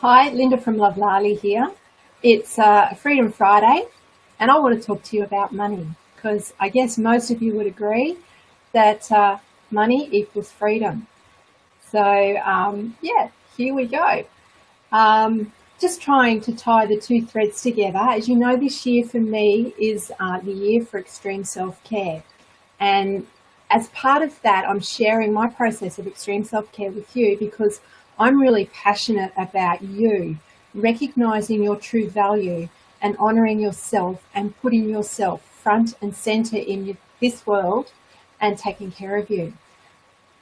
Hi, Linda from Love Lali here. It's Freedom Friday, and I want to talk to you about money because I guess most of you would agree that money equals freedom. So, yeah, here we go. Just trying to tie the two threads together. As you know, this year for me is the year for extreme self-care. And as part of that, I'm sharing my process of extreme self-care with you because I'm really passionate about you recognizing your true value and honoring yourself and putting yourself front and center in this world and taking care of you.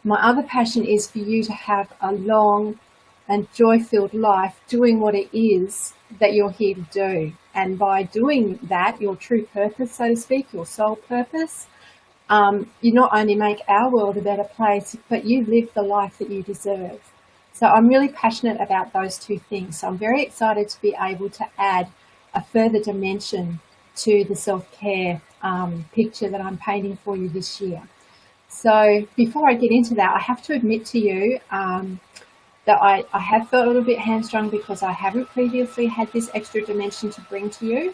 My other passion is for you to have a long and joy-filled life doing what it is that you're here to do. And by doing that, your true purpose, so to speak, your soul purpose, you not only make our world a better place, but you live the life that you deserve. So I'm really passionate about those two things. So I'm very excited to be able to add a further dimension to the self-care picture that I'm painting for you this year. So before I get into that, I have to admit to you that I have felt a little bit hamstrung because I haven't previously had this extra dimension to bring to you.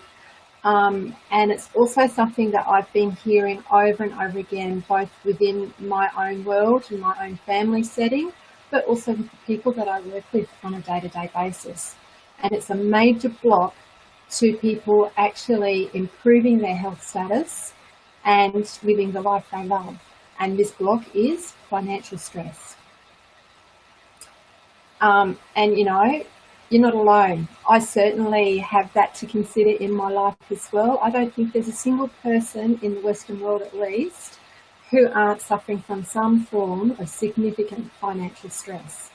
And it's also something that I've been hearing over and over again, both within my own world and my own family setting, but also with the people that I work with on a day-to-day basis. And it's a major block to people actually improving their health status and living the life they love. And this block is financial stress. And you know, you're not alone. I certainly have that to consider in my life as well. I don't think there's a single person in the Western world, at least, who aren't suffering from some form of significant financial stress.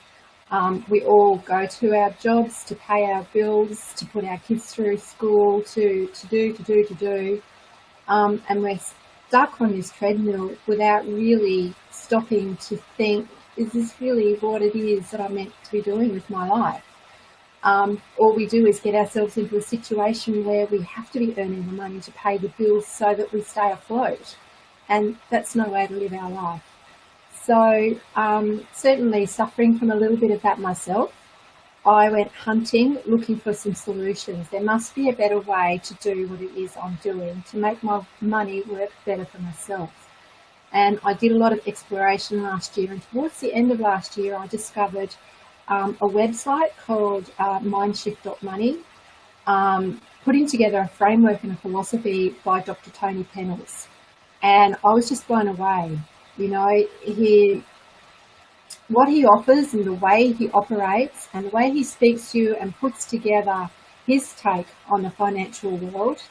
We all go to our jobs to pay our bills, to put our kids through school, to do. And we're stuck on this treadmill without really stopping to think, is this really what it is that I'm meant to be doing with my life? All we do is get ourselves into a situation where we have to be earning the money to pay the bills so that we stay afloat. And that's no way to live our life. So certainly suffering from a little bit of that myself, I went hunting, looking for some solutions. There must be a better way to do what it is I'm doing to make my money work better for myself. And I did a lot of exploration last year, and towards the end of last year I discovered a website called Mindshift.Money, putting together a framework and a philosophy by Dr. Tony Pennells. And I was just blown away. You know, what he offers and the way he operates and the way he speaks to you and puts together his take on the financial world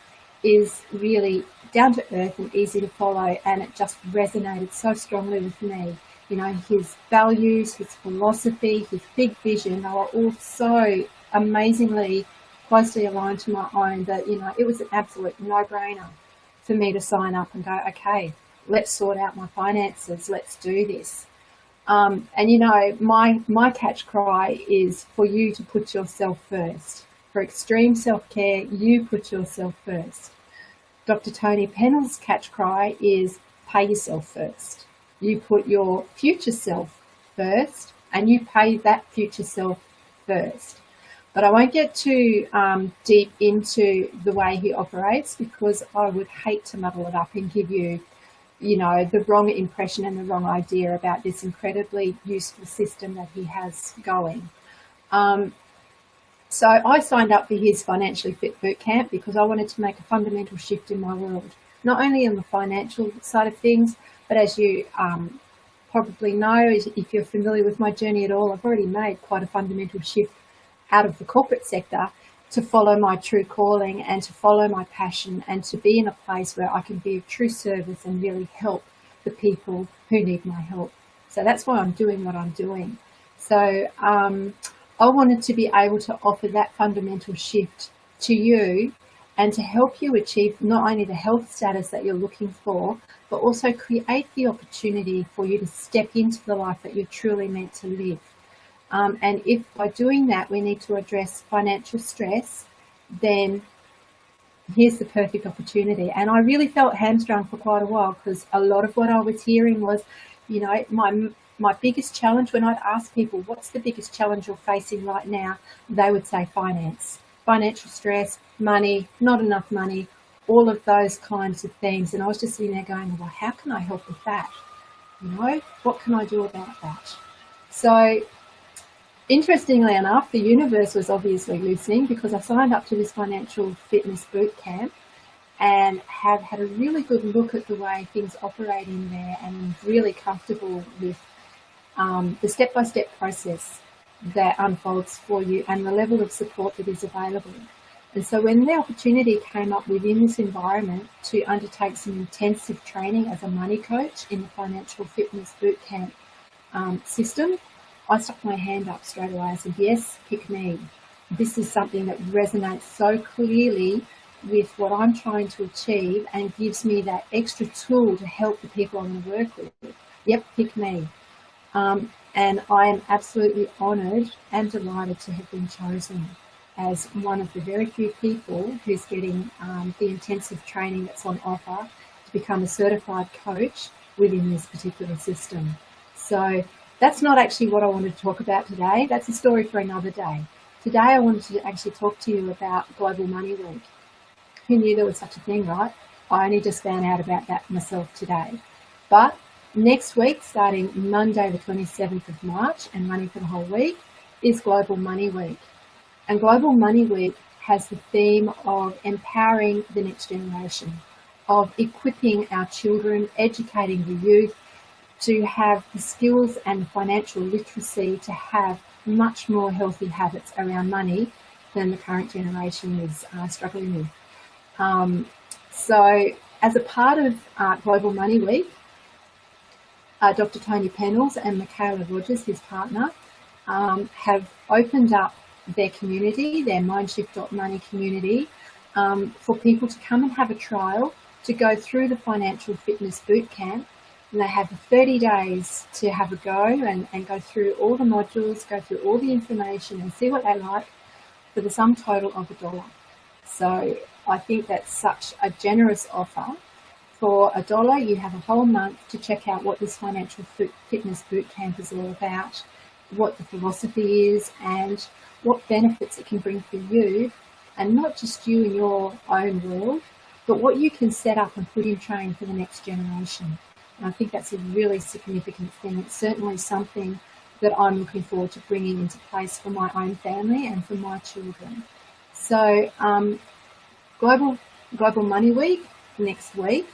is really down to earth and easy to follow, and it just resonated so strongly with me. You know, his values, his philosophy, his big vision, they were all so amazingly closely aligned to my own that, you know, it was an absolute no-brainer for me to sign up and go, okay, let's sort out my finances, let's do this. And you know, my catch cry is for you to put yourself first. For extreme self-care, you put yourself first. Dr. Tony Pennell's catch cry is pay yourself first. You put your future self first and you pay that future self first. But I won't get too deep into the way he operates because I would hate to muddle it up and give you, you know, the wrong impression and the wrong idea about this incredibly useful system that he has going. So I signed up for his Financially Fit Bootcamp because I wanted to make a fundamental shift in my world, not only on the financial side of things, but as you probably know, if you're familiar with my journey at all, I've already made quite a fundamental shift out of the corporate sector to follow my true calling and to follow my passion and to be in a place where I can be of true service and really help the people who need my help. So that's why I'm doing what I'm doing. So I wanted to be able to offer that fundamental shift to you and to help you achieve not only the health status that you're looking for, but also create the opportunity for you to step into the life that you're truly meant to live. And if by doing that we need to address financial stress, then here's the perfect opportunity. And I really felt hamstrung for quite a while because a lot of what I was hearing was, you know, my biggest challenge, when I'd ask people, what's the biggest challenge you're facing right now? They would say finance, financial stress, money, not enough money, all of those kinds of things. And I was just sitting there going, well, how can I help with that? You know, what can I do about that? So interestingly enough, the universe was obviously listening, because I signed up to this financial fitness boot camp and have had a really good look at the way things operate in there, and I'm really comfortable with the step-by-step process that unfolds for you and the level of support that is available. And so when the opportunity came up within this environment to undertake some intensive training as a money coach in the financial fitness bootcamp system, I stuck my hand up straight away. I said, yes, pick me. This is something that resonates so clearly with what I'm trying to achieve and gives me that extra tool to help the people I'm going to work with. Yep, pick me. And I am absolutely honoured and delighted to have been chosen as one of the very few people who's getting the intensive training that's on offer to become a certified coach within this particular system. So that's not actually what I wanted to talk about today. That's a story for another day. Today I wanted to actually talk to you about Global Money Week. Who knew there was such a thing, right? I only just found out about that myself today. But next week, starting Monday the 27th of March and running for the whole week, is Global Money Week. And Global Money Week has the theme of empowering the next generation, of equipping our children, educating the youth to have the skills and financial literacy to have much more healthy habits around money than the current generation is struggling with. So as a part of Global Money Week, Dr. Tony Pennells and Michaela Rogers, his partner, have opened up their community, their Mindshift.Money community, for people to come and have a trial to go through the financial fitness boot camp. And they have 30 days to have a go and go through all the modules, go through all the information and see what they like for the sum total of $1. So I think that's such a generous offer. For $1, you have a whole month to check out what this financial fitness boot camp is all about, what the philosophy is, and what benefits it can bring for you, and not just you in your own world, but what you can set up and put in train for the next generation. And I think that's a really significant thing. It's certainly something that I'm looking forward to bringing into place for my own family and for my children. So Global Money Week next week,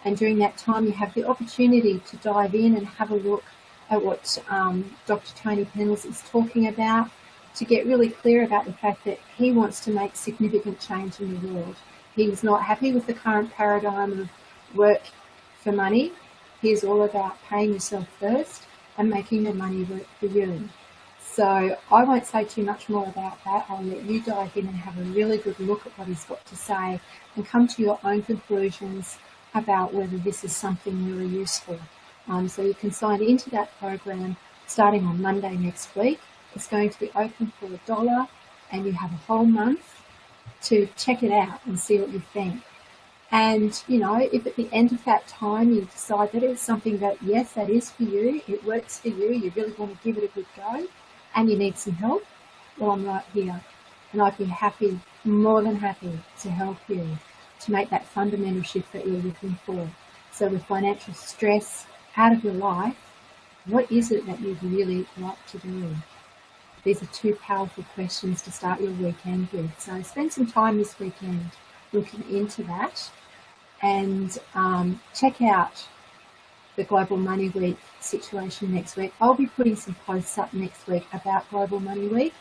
and during that time you have the opportunity to dive in and have a look at what Dr. Tony Pennells is talking about, to get really clear about the fact that he wants to make significant change in the world. He is not happy with the current paradigm of work for money. He is all about paying yourself first and making the money work for you. So I won't say too much more about that. I'll let you dive in and have a really good look at what he's got to say and come to your own conclusions about whether this is something really useful. So you can sign into that program starting on Monday next week. It's going to be open for $1, and you have a whole month to check it out and see what you think. And, you know, if at the end of that time you decide that it's something that, yes, that is for you, it works for you, you really want to give it a good go, and you need some help, well, I'm right here. And I'd be happy, more than happy, to help you to make that fundamental shift that you're looking for. So with financial stress out of your life, what is it that you'd really like to do? These are two powerful questions to start your weekend with. So spend some time this weekend looking into that, and check out the Global Money Week situation next week. I'll be putting some posts up next week about Global Money Week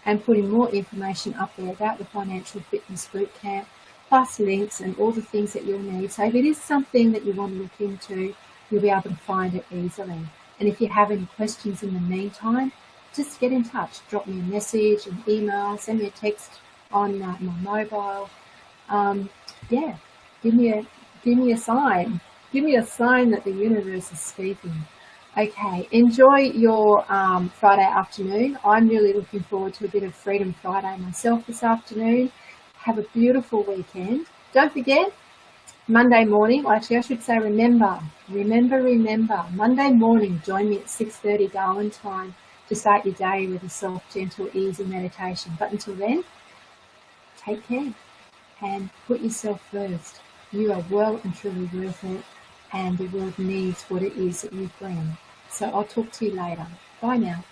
and putting more information up there about the Financial Fitness Bootcamp, plus links and all the things that you'll need. So if it is something that you want to look into, you'll be able to find it easily. And if you have any questions in the meantime, just get in touch. Drop me a message, an email, send me a text on my mobile. Yeah, give me a sign. Give me a sign that the universe is speaking. Okay, enjoy your Friday afternoon. I'm really looking forward to a bit of Freedom Friday myself this afternoon. Have a beautiful weekend. Don't forget, Monday morning, well, actually I should say remember, Monday morning, join me at 6:30 Darwin time to start your day with a soft, gentle, easy meditation. But until then, take care and put yourself first. You are well and truly worth it, and the world needs what it is that you bring. So I'll talk to you later. Bye now.